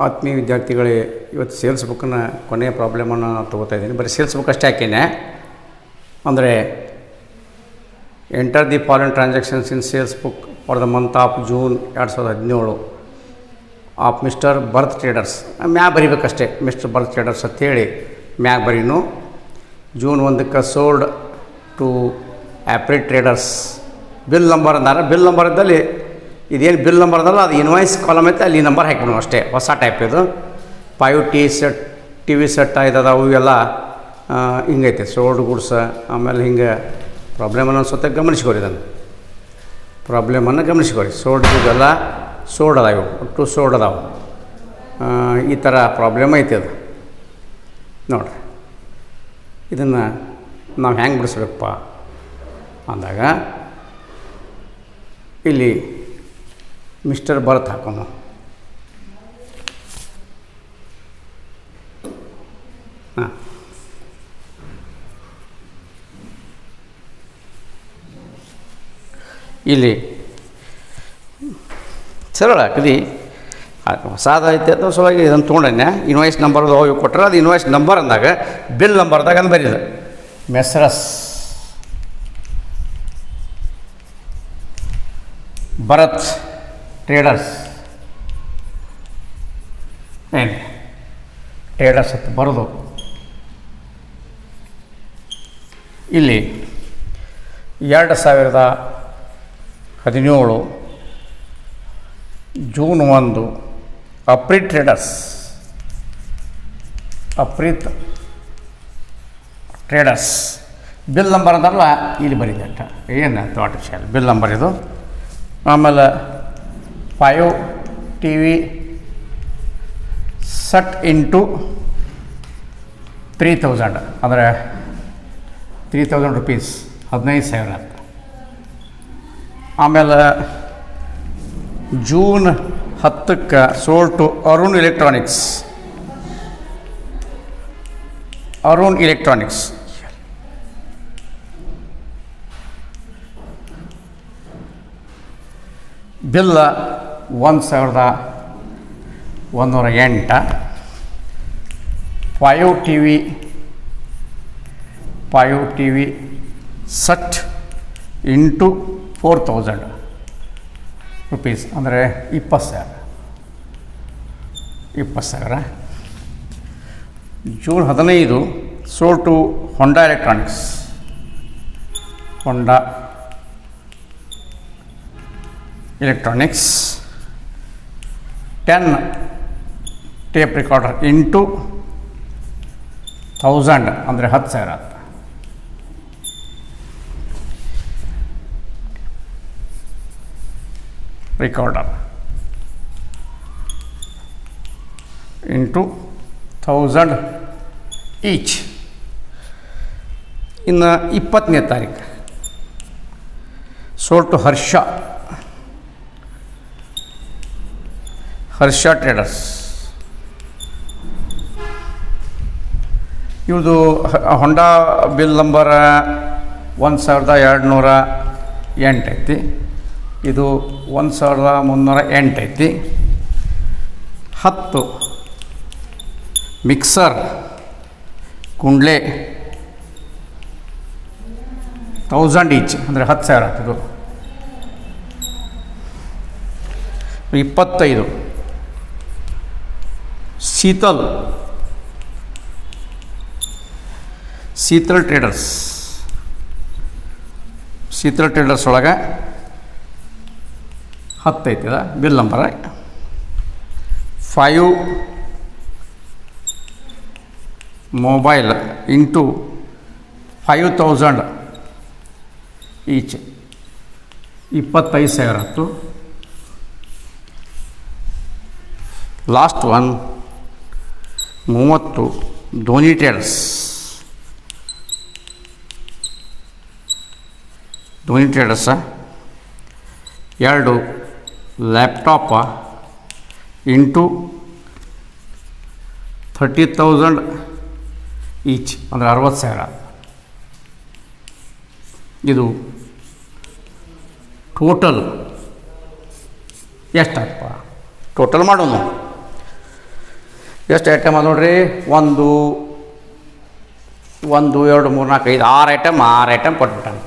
ಆತ್ಮೀಯ ವಿದ್ಯಾರ್ಥಿಗಳೇ, ಇವತ್ತು ಸೇಲ್ಸ್ ಬುಕ್ಕನ್ನು ಕೊನೆಯ ಪ್ರಾಬ್ಲಮನ್ನು ತೊಗೋತಾ ಇದ್ದೀನಿ. ಬರೀ ಸೇಲ್ಸ್ ಬುಕ್ ಅಷ್ಟೇ ಹಾಕೇನೆ. ಅಂದರೆ enter the following transactions in sales book for the month of June 2017 of mister Bharat traders. ಮ್ಯಾಗ ಬರಿಬೇಕಷ್ಟೇ, ಮಿಸ್ಟರ್ ಬರ್ತ್ ಟ್ರೇಡರ್ಸ್ ಅಂತೇಳಿ ಮ್ಯಾಗ ಬರೀನು. ಜೂನ್ 1ಕ್ಕೆ ಸೋಲ್ಡ್ ಟು ಆಪ್ರಿ ಟ್ರೇಡರ್ಸ್. ಬಿಲ್ ನಂಬರ್ ಅಂದಾರ. ಬಿಲ್ ನಂಬರ್ ಇದ್ದಲ್ಲಿ ಇದೇನು ಬಿಲ್ ನಂಬರ್ ಅದಲ್ಲ, ಅದು ಇನ್ವಾಯ್ಸ್ ಕಾಲಮ್ ಐತೆ, ಅಲ್ಲಿ ನಂಬರ್ ಹಾಕಿಬಿಡು ಅಷ್ಟೇ. ಹೊಸ ಟೈಪ್ ಇದು. 5 ಟಿ ವಿ ಸೆಟ್ ಆಯ್ತದ, ಅವು ಎಲ್ಲ ಹಿಂಗೈತೆ ಸೋಲ್ಡ್ ಗುಡ್ಸ್. ಆಮೇಲೆ ಹಿಂಗೆ ಪ್ರಾಬ್ಲಮನ್ನು ಅನ್ಸುತ್ತೆ, ಗಮನಿಸ್ಕೊರಿ. ಇದನ್ನು ಪ್ರಾಬ್ಲಮನ್ನು ಗಮನಿಸ್ಕೊರಿ. ಸೋಲ್ಡ್ ಇದೆಲ್ಲ ಸೋಲ್ಡ್ ಅದಾವೆ, ಒಟ್ಟು ಸೋಲ್ಡ್ ಅದಾವೆ. ಈ ಥರ ಪ್ರಾಬ್ಲಮ್ ಐತೆ ಅದು. ನೋಡಿರಿ, ಇದನ್ನು ನಾವು ಹೆಂಗೆ ಬಿಡಿಸ್ಬೇಕಪ್ಪ ಅಂದಾಗ ಇಲ್ಲಿ ಮಿಸ್ಟರ್ ಬರ್ತ್ ಹಾಕೋಣ. ಹಾಂ, ಇಲ್ಲಿ ಸರಳ ಹಾಕಿದಿ. ಹೊಸಾದ ಐತೆ ಅಥವಾ ಸಲುವಾಗಿ ಇದನ್ನು ತೊಗೊಂಡನ್ಯ. ಇನ್ವಾಯ್ಸ್ ನಂಬರ್ದು ಹೋಗಿ ಕೊಟ್ಟರೆ ಅದು ಇನ್ವಾಯ್ಸ್ ನಂಬರ್ ಅಂದಾಗ ಬಿಲ್ ನಂಬರ್ದಾಗ ಅಂತ ಬರೀದು. ಮೆಸ್ರಸ್ ಭರತ್ ಟ್ರೇಡರ್ಸ್, ಏನು ಟ್ರೇಡರ್ಸ್ ಅಂತ ಬರೋದು. ಇಲ್ಲಿ 2017 ಜೂನ್ 1 ಅಪ್ರಿ ಟ್ರೇಡರ್ಸ್, ಅಪ್ರೀತ್ ಟ್ರೇಡರ್ಸ್ ಬಿಲ್ ನಂಬರ್ ಅಂತಾರಲ್ಲ, ಇಲ್ಲಿ ಬರೀದೆ ಅಟ್ಟ. ಏನು ದೊಡ್ಡ ವಿಷಯ ಬಿಲ್ ನಂಬರ್ ಇದು. ಆಮೇಲೆ 5 ಟಿ ವಿ ಸೆಟ್ ಇಂಟು 3000, ಅಂದರೆ 3000 ರುಪೀಸ್, 15,000 ಅಂತ. ಆಮೇಲೆ ಜೂನ್ 10ಕ್ಕೆ sold to Arun electronics. Arun electronics bill 1,108. 5 T V set into 4,000 rupees, ಅಂದರೆ 20,000. June 15 sold to Honda electronics. Honda electronics 10 tape recorder into 1000, ಅಂದರೆ 10,000. Recorder into 1000 each. ಇನ್ನು 20ನೇ ತಾರೀಕು ಸೋಲ್ಡ್ ಟು ಹರ್ಷ ಟ್ರೇಡರ್ಸ್. ಇವ್ರದ್ದು ಹೊಂಡಾ ಬಿಲ್ ನಂಬರ್ 1208 ಐತಿ. ಇದು 1308 ಐತಿ. 10 ಮಿಕ್ಸರ್ ಕುಂಡ್ಲೆ 1000 ಈಚ್, ಅಂದರೆ 10,000 ಆಗ್ತದೆ. 25 ಶೀತಲ್ ಟ್ರೇಡರ್ಸ್ ಒಳಗೆ 10 ಐತದ bill number. 5 mobile into 5,000 each, 25,000 ಆಯ್ತು. Last one 30 Dhoni traders. Dhoni traders 2 laptop into 30,000 each, ಅಂದರೆ 60,000. ಇದು ಟೋಟಲ್ ಎಷ್ಟಾಗಪ್ಪ? ಟೋಟಲ್ ಮಾಡೋಣ. ಎಷ್ಟು ಐಟಮ್ ಅದು ನೋಡ್ರಿ, 1 2 3 4 5 6 ಐಟಮ್ ಕೊಟ್ಬಿಟ್ಟಾನೆ.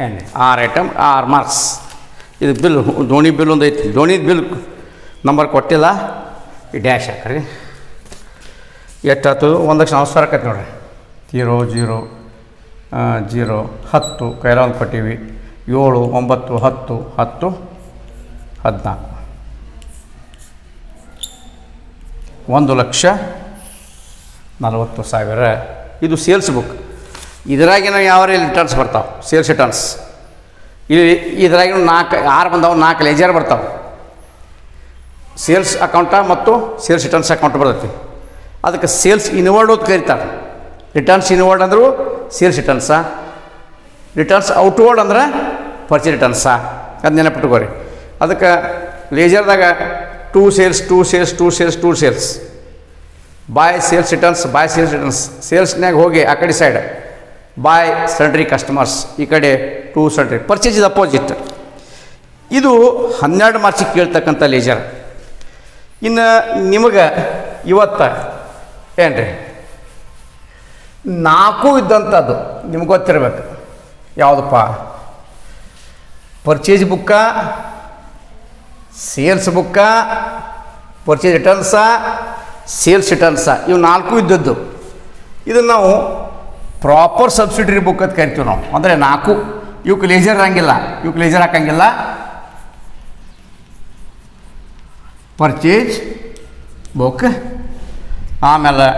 ಏನು 6 ಐಟಮ್ 6 ಮಾರ್ಕ್ಸ್. ಇದು ಬಿಲ್, ದೋಣಿ ಬಿಲ್ ಒಂದು ಐತಿ, ದೋಣಿ ಬಿಲ್ ನಂಬರ್ ಕೊಟ್ಟಿಲ್ಲ, ಈ ಡ್ಯಾಶ್ ಹಾಕ್ರಿ. ಎಷ್ಟಾಯ್ತು? 1,00,000 ನಮಸ್ಕಾರ ಆಕೈತೆ ನೋಡ್ರಿ. 0 0 0 10 ಕೈಲ ಒಂದು ಕೊಟ್ಟಿವಿ, 7 9 10 10 14 1,40,000. ಇದು ಸೇಲ್ಸ್ ಬುಕ್. ಇದರಾಗಿನ ಯಾವ ರಿಟರ್ನ್ಸ್ ಬರ್ತಾವೆ? Sales returns. ಇದ್ರಾಗಿನ 6 ಬಂದಾವೆ, 4 ಲೆಜರ್ ಬರ್ತಾವೆ. ಸೇಲ್ಸ್ ಅಕೌಂಟ ಮತ್ತು ಸೇಲ್ಸ್ ರಿಟರ್ನ್ಸ್ ಅಕೌಂಟ್ ಬರ್ತೈತಿ. ಅದಕ್ಕೆ ಸೇಲ್ಸ್ ಇನ್ವರ್ಡ್ ಅಂತ ಕರೀತಾರೆ. ರಿಟರ್ನ್ಸ್ ಇನ್ವರ್ಡ್ ಅಂದರು ಸೇಲ್ಸ್ ರಿಟರ್ನ್ಸ, ರಿಟರ್ನ್ಸ್ ಔಟ್ವರ್ಡ್ ಅಂದ್ರೆ ಪರ್ಚೇಸ್ ರಿಟರ್ನ್ಸ. ಅದು ನೆನಪಿಟ್ಕೋರಿ. ಅದಕ್ಕೆ ಲೇಜರ್ದಾಗ 2 sales 2 sales 2 sales 2 sales, by sales returns by sales returns. ಸೇಲ್ಸ್ನಾಗ ಹೋಗಿ ಆ ಕಡೆ ಸೈಡ್ ಬಾಯ್ ಸೆಂಟ್ರಿ ಕಸ್ಟಮರ್ಸ್, ಈ ಕಡೆ 2 ಸೆಂಟ್ರಿ. Purchase is opposite. ಇದು 12 ಮಾರ್ಕ್ಸಿಗೆ ಕೇಳ್ತಕ್ಕಂಥ ಲೇಜರ್. ಇನ್ನು ನಿಮಗೆ ಇವತ್ತು ಏನು ರೀ 4 ಇದ್ದಂಥದ್ದು ನಿಮ್ಗೆ ಗೊತ್ತಿರಬೇಕು. ಯಾವುದಪ್ಪ? ಪರ್ಚೇಸ್ ಬುಕ್ಕ, ಸೇಲ್ಸ್ ಬುಕ್ಕ, ಪರ್ಚೇಸ್ ರಿಟರ್ನ್ಸ, ಸೇಲ್ಸ್ ರಿಟರ್ನ್ಸ, ಇವು 4 ಇದ್ದದ್ದು. ಇದನ್ನು ನಾವು ಪ್ರಾಪರ್ ಸಬ್ಸಿಡರಿ ಬುಕ್ ಅಂತ ಕರಿತೀವಿ ನಾವು. ಅಂದರೆ 4 ಇವಕ್ಕೆ ಲೇಜರ್ ಇರಂಗಿಲ್ಲ, ಇವಕ್ಕೆ ಲೇಜರ್ ಹಾಕಂಗಿಲ್ಲ. ಪರ್ಚೇಸ್ ಬುಕ್, ಆಮೇಲೆ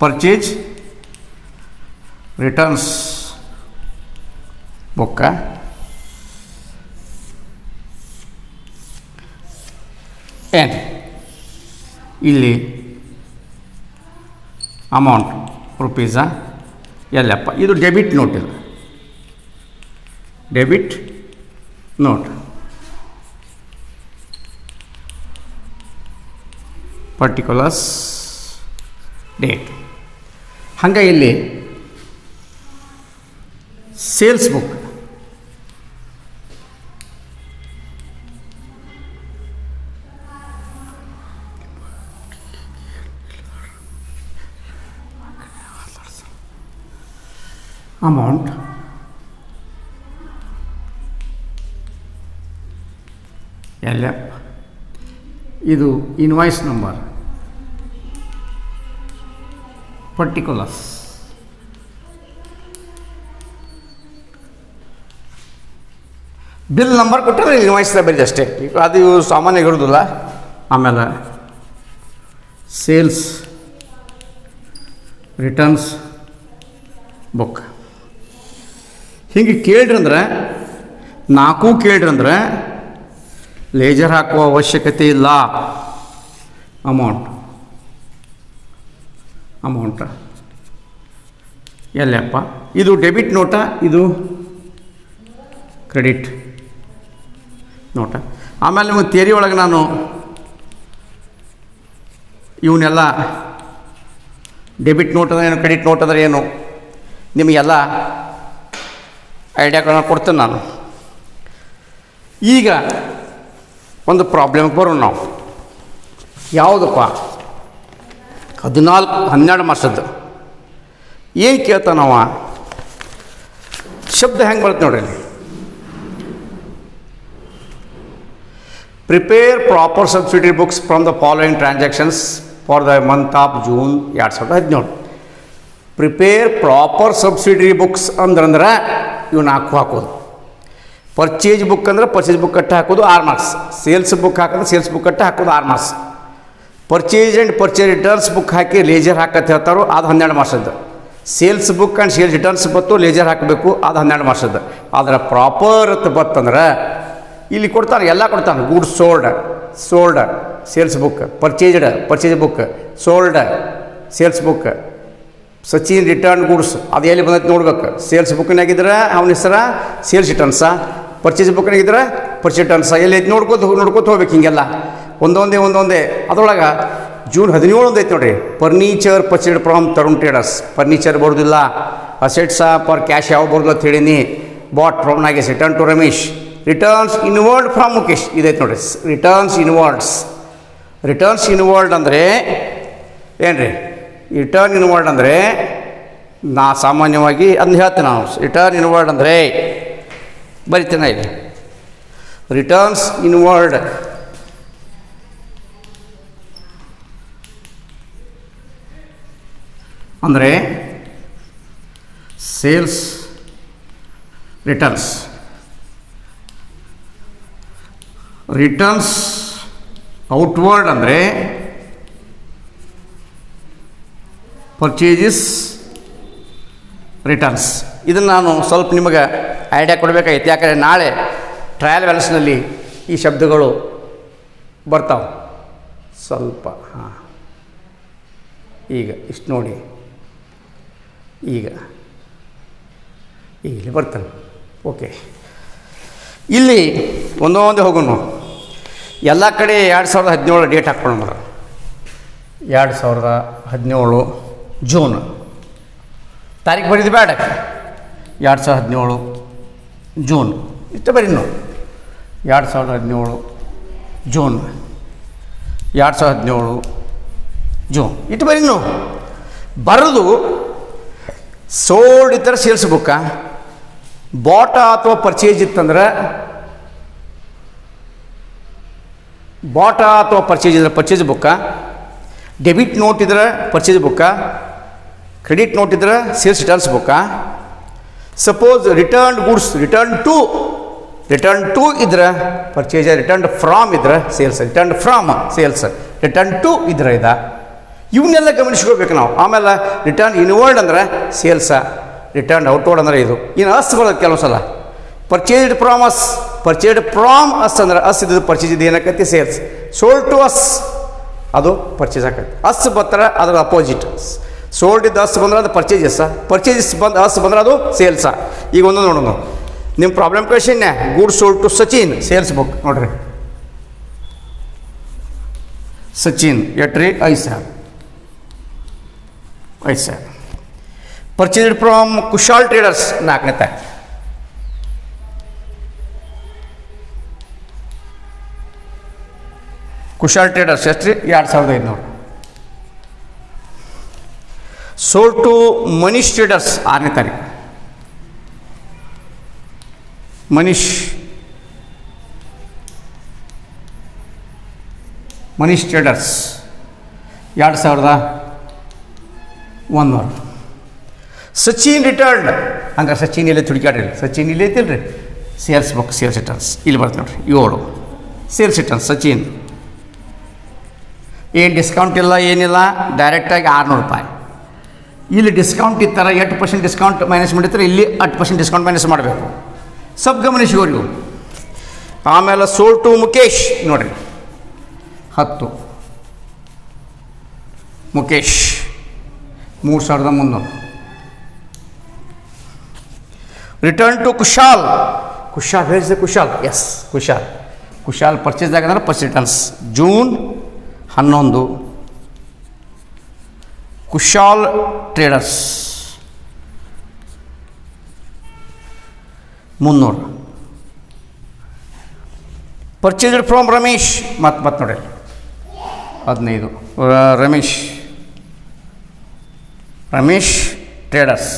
ಪರ್ಚೇಸ್ ರಿಟರ್ನ್ಸ್ ಬುಕ್ಕ, ಏನು ಇಲ್ಲಿ ಅಮೌಂಟ್ ರುಪೀಸಾ ಎಲ್ಲಪ್ಪ? ಇದು ಡೆಬಿಟ್ ನೋಟ್. ಇದು ಡೆಬಿಟ್ ನೋಟ್, ಪರ್ಟಿಕ್ಯುಲರ್ಸ್ ಡೇಟ್. ಹಂಗೆ ಇಲ್ಲಿ ಸೇಲ್ಸ್ ಬುಕ್, ಅಮೌಂಟ್, ಎಲ್ಲಪ್ಪ? ಇದು invoice number, particulars, bill number ಕೊಟ್ಟರೆ ಇನ್ವಾಯ್ಸ್ದಾಗ ಬರೀ ಅಷ್ಟೇ. ಈಗ ಅದು ಸಾಮಾನ್ಯ ಇರೋದಿಲ್ಲ. ಆಮೇಲೆ ಸೇಲ್ಸ್ ರಿಟರ್ನ್ಸ್ ಬುಕ್. ಹಿಂಗೆ ಕೇಳ್ರಂದ್ರೆ 4 ಕೇಳ್ರಂದ್ರೆ ಲೇಜರ್ ಹಾಕುವ ಅವಶ್ಯಕತೆ ಇಲ್ಲ. ಅಮೌಂಟ ಎಲ್ಲಪ್ಪ? ಇದು ಡೆಬಿಟ್ ನೋಟ, ಇದು ಕ್ರೆಡಿಟ್ ನೋಟ. ಆಮೇಲೆ ನಿಮಗೆ ಥಿಯರಿ ಒಳಗೆ ನಾನು ಇವನ್ನೆಲ್ಲ ಡೆಬಿಟ್ ನೋಟ್ ಅಂದ್ರೆ ಏನು, ಕ್ರೆಡಿಟ್ ನೋಟ್ ಅಂದರೆ ಏನು, ನಿಮಗೆಲ್ಲ ಐಡಿಯಾಗಳನ್ನ ಕೊಡ್ತೇನೆ ನಾನು. ಈಗ ಒಂದು ಪ್ರಾಬ್ಲಮ್ಗೆ ಬರೋಣ ನಾವು. ಯಾವುದಪ್ಪ? 12 ಮಾರ್ಕ್ಸದ್ದು. ಏನು ಕೇಳ್ತಾನವ? ಶಬ್ದ ಹೆಂಗೆ ಬರುತ್ತೆ ನೋಡ್ರಿ. Prepare proper subsidiary books from the following transactions for the month of June 2017. Prepare proper subsidiary books ಅಂದ್ರೆ ಇವು 4 ಹಾಕೋದು. ಪರ್ಚೇಸ್ ಬುಕ್ ಅಂದ್ರೆ ಪರ್ಚೇಸ್ ಬುಕ್ ಕಟ್ಟ ಹಾಕೋದು 6 ಮಾರ್ಕ್ಸ್. ಸೇಲ್ಸ್ ಬುಕ್ ಹಾಕಿದ್ರೆ ಸೇಲ್ಸ್ ಬುಕ್ ಕಟ್ಟ ಹಾಕೋದು 6 marks. Purchase and purchase returns book ಹಾಕಿ ಲೇಜರ್ ಹಾಕಂತ ಹೇಳ್ತಾರೋ ಅದು 12 ಮಾರ್ಕ್ಸದ್ದು. Sales book and sales returns ಬತ್ತು ಲೇಜರ್ ಹಾಕಬೇಕು, ಅದು 12 ಮಾರ್ಕ್ಸದ್ದು. ಅದರ ಪ್ರಾಪರ್ ಅಂತ ಬತ್ತಂದ್ರೆ ಇಲ್ಲಿ ಕೊಡ್ತಾನೆ, ಎಲ್ಲ ಕೊಡ್ತಾನೆ. Goods sold sales book, purchase book, sold sales book, Sachin return goods ಅದು ಎಲ್ಲಿ ಬಂದೈತೆ ನೋಡ್ಬೇಕು. ಸೇಲ್ಸ್ ಬುಕ್ನಾಗಿದ್ರೆ ಅವನ ಹೆಸರ ಸೇಲ್ಸ್ ರಿಟರ್ನ್ಸ, ಪರ್ಚೇಸ್ ಬುಕ್ನಾಗಿದ್ರೆ ಪರ್ಚೇಸ್ ರಿಟರ್ನ್ಸ, ಎಲ್ಲಿ ಐತೆ ನೋಡ್ಕೋತ ಹೋಗ್ಬೇಕು. ಹಿಂಗೆಲ್ಲ ಒಂದೊಂದೇ. ಅದರೊಳಗೆ ಜೂನ್ 17 ಒಂದು ಐತೆ ನೋಡಿರಿ. Furniture purchased from Tarun traders. Furniture ಬರೋದಿಲ್ಲ. ಅಸೆಟ್ಸ ಫಾರ್ ಕ್ಯಾಶ್ ಯಾವ ಬರೋದು ಅಂತ ಹೇಳೀನಿ. Bought from Nagesh, return to Ramesh. Returns inward from Mukesh ಇದೈತೆ ನೋಡಿರಿ. ರಿಟರ್ನ್ಸ್ ಇನ್ವರ್ಡ್ ಅಂದರೆ ಏನು ರೀ? ರಿಟರ್ನ್ ಇನ್ವರ್ಡ್ ಅಂದರೆ ನಾ ಸಾಮಾನ್ಯವಾಗಿ ಅದನ್ನ ಹೇಳ್ತೀನಿ ನಾನು. ರಿಟರ್ನ್ ಇನ್ವರ್ಡ್ ಅಂದರೆ ಬರಿತೇನೆ ಇಲ್ಲಿ. ರಿಟರ್ನ್ಸ್ ಇನ್ವರ್ಡ್ ಅಂದರೆ ಸೇಲ್ಸ್ ರಿಟರ್ನ್ಸ್ ಔಟ್ವರ್ಡ್ ಅಂದರೆ ಪರ್ಚೇಸಸ್ ರಿಟರ್ನ್ಸ್. ಇದನ್ನು ನಾನು ಸ್ವಲ್ಪ ನಿಮಗೆ ಐಡಿಯಾ ಕೊಡಬೇಕಾಗಿತ್ತು, ಯಾಕಂದರೆ ನಾಳೆ ಟ್ರಯಲ್ ಬ್ಯಾಲೆನ್ಸ್ನಲ್ಲಿ ಈ ಶಬ್ದಗಳು ಬರ್ತಾವೆ ಸ್ವಲ್ಪ. ಹಾಂ, ಈಗ ಇಷ್ಟು ನೋಡಿ, ಈಗ ಇಲ್ಲಿ ಬರ್ತಾನೆ. ಓಕೆ, ಇಲ್ಲಿ ಒಂದೊಂದೇ ಹೋಗೋಣ. ಎಲ್ಲ ಕಡೆ 2017 ಡೇಟ್ ಹಾಕ್ಕೊಳ್ಳೋಣ. 2017 ಜೂನ್ ತಾರೀಕು ಬರೀದು ಬೇಡ. 2017 ಜೂನ್ ಇಷ್ಟು ಬರೀ ನಾವು. 2017 ಜೂನ್ 2017 ಜೂನ್ ಇಟ್ಟು ಬರೀ ನಾವು ಬರೋದು. ಸೋಲ್ಡ್ ಇದ್ದರೆ ಸೇಲ್ಸ್ ಬುಕ್ಕ, ಬಾಟ ಅಥವಾ ಪರ್ಚೇಜ್ ಇತ್ತಂದ್ರೆ ಪರ್ಚೇಜ್ ಬುಕ್ಕ, ಡೆಬಿಟ್ ನೋಟ್ ಇದ್ರೆ ಪರ್ಚೇಜ್ ಬುಕ್ಕ, ಕ್ರೆಡಿಟ್ ನೋಟ್ ಇದ್ರೆ ಸೇಲ್ಸ್ ರಿಟರ್ನ್ಸ್ ಬುಕ್ಕ. Suppose return goods return to ಇದ್ರೆ ಪರ್ಚೇಜ್, ರಿಟರ್ನ್ ಫ್ರಾಮ್ ಇದ್ರೆ ಸೇಲ್ಸ್, ರಿಟರ್ನ್ ಟು ಇದ್ರೆ ಇವನ್ನೆಲ್ಲ ಗಮನಿಸ್ಕೋಬೇಕು ನಾವು. ಆಮೇಲೆ ರಿಟರ್ನ್ ಇನ್ವರ್ಡ್ ಅಂದ್ರೆ ಸೇಲ್ಸ, ರಿಟರ್ನ್ ಔಟ್ವರ್ಡ್ ಅಂದ್ರೆ ಇದು. ಇನ್ನು ಅಸ್ ಬರೋದು ಕೆಲವು ಸಲ. ಪರ್ಚೇಸ್ಡ್ ಫ್ರಾಮ್ ಅಸ್ ಅಂದ್ರೆ ಅಸ್ ಇದ್ದು ಪರ್ಚೇಸ್ ಇದು ಏನಕ್ಕೈತಿ ಸೇಲ್ಸ್. ಸೋಲ್ಡ್ ಟು ಅಸ್ ಅದು ಪರ್ಚೇಸ್ ಆಕೈತಿ. ಅಸ್ ಬರ್ತಾರೆ ಅದ್ರ ಅಪೋಸಿಟ್. ಸೋಲ್ಡ್ ಇದ್ದು ಅಸ್ ಬಂದ್ರೆ ಅದು ಪರ್ಚೇಸಸ್ ಅಸ್ ಬಂದ್ರೆ ಅದು ಸೇಲ್ಸ. ಈಗ ಒಂದು ನೋಡೋಣ, ನಿಮ್ಮ ಪ್ರಾಬ್ಲಮ್ ಕ್ವೆಶನ್ನೇ good sold to Sachin sales book ನೋಡ್ರಿ. Sachin entry 5,000. Purchased from Kushal traders 4ನೇ ತಾರೀಕು. ಕುಶಾಲ್ ಟ್ರೇಡರ್ಸ್ ಎಷ್ಟು ರೀ? 2,500. ಸೋಲ್ಡ್ ಟು ಮನೀಶ್ ಟ್ರೇಡರ್ಸ್ 6ನೇ ತಾರೀಕು. ಮನೀಶ್ ಟ್ರೇಡರ್ಸ್ 2,100. ಸಚಿನ್ ರಿಟರ್ನ್ಡ್ ಹಂಗೆ ಸಚಿನ್ ಇಲ್ಲೇ ತುಡುಕಾಡ್ರಿ. ಸಚಿನ್ ಇಲ್ಲೇ ಐತಿಲ್ಲ ರೀ. ಸೇಲ್ಸ್ ಬುಕ್ ಸೇಲ್ಸ್ ರಿಟರ್ನ್ಸ್ ಇಲ್ಲಿ ಬರ್ತ ನೋಡ್ರಿ. 7 ಸೇಲ್ಸ್ ರಿಟರ್ನ್ಸ್ ಸಚಿನ್. ಏನು ಡಿಸ್ಕೌಂಟ್ ಇಲ್ಲ, ಏನಿಲ್ಲ, ಡೈರೆಕ್ಟಾಗಿ 600 ರೂಪಾಯಿ. ಇಲ್ಲಿ ಡಿಸ್ಕೌಂಟ್ ಇತ್ತರ 8% ಡಿಸ್ಕೌಂಟ್ ಮೈನಸ್ ಮಾಡಿರ್ತಾರೆ, ಇಲ್ಲಿ 8% ಡಿಸ್ಕೌಂಟ್ ಮೈನಸ್ ಮಾಡಬೇಕು. ಸಬ್ ಗಮನಿಸಿಗೋರಿ. ಆಮೇಲೆ ಸೋಲ್ಡ್ ಟು ಮುಖೇಶ್ ನೋಡಿರಿ 10. Mukesh 3,300. Return to Kushal where is the Kushal? Yes, Kushal ಪರ್ಚೇಸ್ದಾಗ ಅಂದ್ರೆ first returns June 11. Kushal traders 300. Purchased from Ramesh ಮತ್ತೆ ನೋಡಿ 15. ರಮೇಶ್ ಟ್ರೇಡರ್ಸ್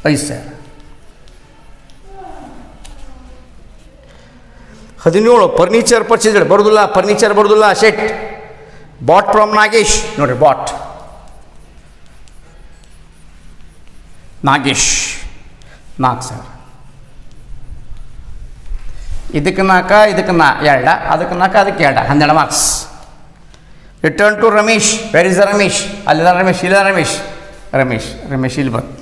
5,000. 17 ಫರ್ನಿಚರ್ ಪರ್ಚೇಸ್ಡ್ ಬರೋದಿಲ್ಲ ಶೆಟ್. ಬಾಟ್ ಫ್ರಮ್ ನಾಗೇಶ್ ನೋಡಿರಿ. ಬಾಟ್ ನಾಗೇಶ್ 4,000. ಇದಕ್ಕೆ 4, ಇದಕ್ಕೆ 2, ಅದಕ್ಕೆ 4, ಅದಕ್ಕೆ 2, 12 marks. Return to Ramesh where is the Ramesh? ಅಲ್ಲಿಲ್ಲ ರಮೇಶ್, ಇಲ್ಲ ರಮೇಶ್ ಇಲ್ಲಿ ಬಂತು.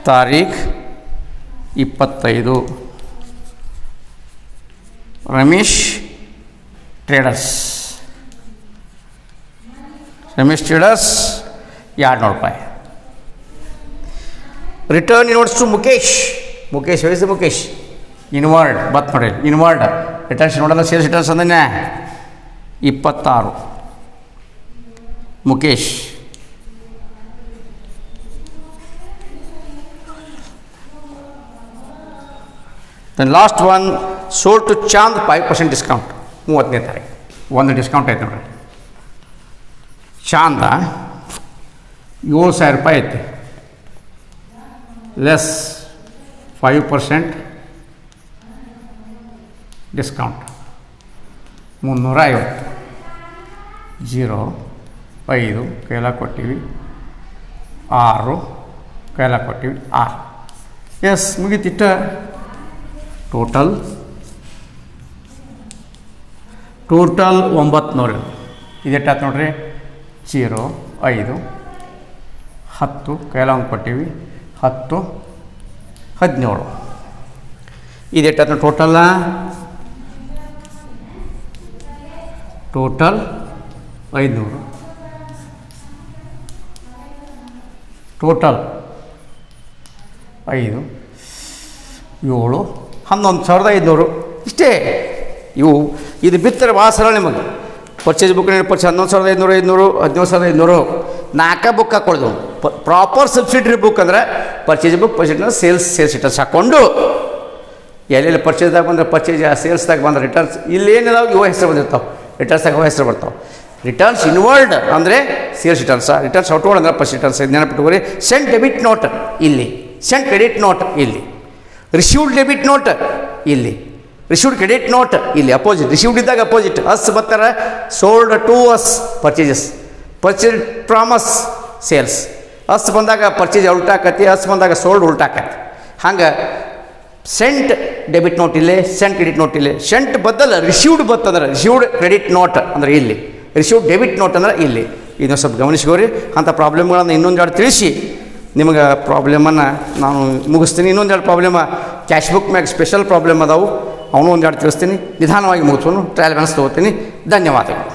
ತಾರೀಖ್ 25. ರಮೇಶ್ ಟ್ರೇಡರ್ಸ್ 200 ರೂಪಾಯಿ. Return inwards to Mukesh where Mukesh? Inward ಬತ್ ನೋಡಿ. ಇನ್ವರ್ಡ್ ರಿಟರ್ನ್ಸ್ ನೋಡೋಣ. ಸೇಲ್ಸ್ ರಿಟರ್ನ್ಸ್ ಅಂದ್ರೆ 26. Mukesh then last one sold to Chand 5% discount 30ನೇ ತಾರೀಕು ಒಂದು ಡಿಸ್ಕೌಂಟ್ ಐತೆ ನೋಡಿರಿ. ಚಾಂದ 7,000 ರೂಪಾಯಿ ಐತಿ, ಲೆಸ್ 5% ಡಿಸ್ಕೌಂಟ್ 350. 0 5 ಕೈಲ ಕೊಟ್ಟಿವಿ, 6 ಕೈಲ ಕೊಟ್ಟಿವಿ 6. ಎಸ್ ಮುಗೀತಿಟ್ಟ. ಟೋಟಲ್ 900. ಇದೆಷ್ಟಾಯ್ತು ನೋಡ್ರಿ. 0 5 10 ಕೈಲ ಒಂದು ಕೊಟ್ಟಿವಿ, 10 17. ಇದೆಷ್ಟಾಯ್ತು ಟೋಟಲ್ಲ. ಟೋಟಲ್ 500. ಟೋಟಲ್ 5 7 11,500 ಇಷ್ಟೇ. ಇದು ಬಿತ್ತರೆ ಭಾಳ ಸರಳ ನಿಮಗೆ. ಪರ್ಚೇಸ್ ಬುಕ್ 11,500 500 17,500 4 ಬುಕ್ ಹಾಕ್ಕೊಳ್ದು. ಪ್ರಾಪರ್ ಸಬ್ಸಿಡರಿ ಬುಕ್ ಅಂದ್ರೆ ಪರ್ಚೇಸ್ ಬುಕ್ ಸೇಲ್ಸ್ ರಿಟರ್ನ್ಸ್ ಹಾಕ್ಕೊಂಡು ಎಲ್ಲೆಲ್ಲಿ ಪರ್ಚೇಸ್ದಾಗ ಬಂದ್ರೆ ಪರ್ಚೇಸ್, ಸೇಲ್ಸ್ದಾಗ ಬಂದ್ರೆ ರಿಟರ್ನ್ಸ್, ಇಲ್ಲೇನಿದಾವೆ ಇವ ಹೆಸರು ಬಂದಿರ್ತಾವೆ. ರಿಟರ್ನ್ಸ್ದಾಗ ಅವ ಹೆಸರು ಬರ್ತಾವೆ. ರಿಟರ್ನ್ಸ್ ಇನ್ವರ್ಲ್ಡ್ ಅಂದರೆ ಸೇಲ್ಸ್ ರಿಟರ್ನ್ಸ್, ರಿಟರ್ನ್ಸ್ ಔಟ್ವರ್ಡ್ ಅಂದರೆ ಪರ್ಚೇಸ್ ರಿಟರ್ನ್ಸ್. ನೆನಪಿಟ್ಟುಕೋರಿ. ಸೆಂಟ್ ಡೆಬಿಟ್ ನೋಟ್ ಇಲ್ಲಿ, ಸೆಂಟ್ ಕ್ರೆಡಿಟ್ ನೋಟ್ ಇಲ್ಲಿ, ರಿಸೀವ್ಡ್ ಡೆಬಿಟ್ ನೋಟ್ ಇಲ್ಲಿ, ರಿಸೀವ್ಡ್ ಕ್ರೆಡಿಟ್ ನೋಟ್ ಇಲ್ಲಿ. ಅಪೋಸಿಟ್ ರಿಸೀವ್ಡ್ ಇದ್ದಾಗ ಅಪೋಸಿಟ್. ಅಸ್ ಬರ್ತಾರೆ sold to us purchases, purchase from us sales. Us ಬಂದಾಗ ಪರ್ಚೇಸ್ ಉಲ್ಟಾಕತಿ, ಅಸ್ ಬಂದಾಗ ಸೋಲ್ಡ್ ಉಲ್ಟಾಕತಿ. ಹಂಗೆ ಸೆಂಟ್ ಡೆಬಿಟ್ ನೋಟ್ ಇಲ್ಲೇ, ಸೆಂಟ್ ಕ್ರೆಡಿಟ್ ನೋಟ್ ಇಲ್ಲೇ. ಸೆಂಟ್ ಬದಲು ರಿಸೀವ್ಡ್ ಬರ್ತಂದ್ರೆ ರಿಸೀವ್ಡ್ ಕ್ರೆಡಿಟ್ ನೋಟ್ ಅಂದರೆ ಇಲ್ಲಿ, ರಿಸೀವ್ಡ್ ಡೆಬಿಟ್ ನೋಟ್ ಅಂದ್ರೆ ಇಲ್ಲಿ. ಇದನ್ನು ಸ್ವಲ್ಪ ಗಮನಿಸ್ಕೋರಿ. ಅಂಥ ಪ್ರಾಬ್ಲಮ್ಗಳನ್ನು ಇನ್ನೊಂದೆರಡು ತಿಳಿಸಿ ನಿಮಗೆ ಪ್ರಾಬ್ಲಮನ್ನು ನಾನು ಮುಗಿಸ್ತೀನಿ. ಇನ್ನೊಂದೆರಡು ಪ್ರಾಬ್ಲಮ್ ಕ್ಯಾಶ್ ಬುಕ್ ಮ್ಯಾಗ ಸ್ಪೆಷಲ್ ಪ್ರಾಬ್ಲಮ್ ಅದಾವು, ಅವನು ಒಂದೆರಡು ತಿಳಿಸ್ತೀನಿ. ನಿಧಾನವಾಗಿ ಮುಗಿಸ್ಕೊಂಡು ಟ್ರಯಲ್ ಬ್ಯಾಲೆನ್ಸ್ ತೊಗೋತೀನಿ. ಧನ್ಯವಾದಗಳು.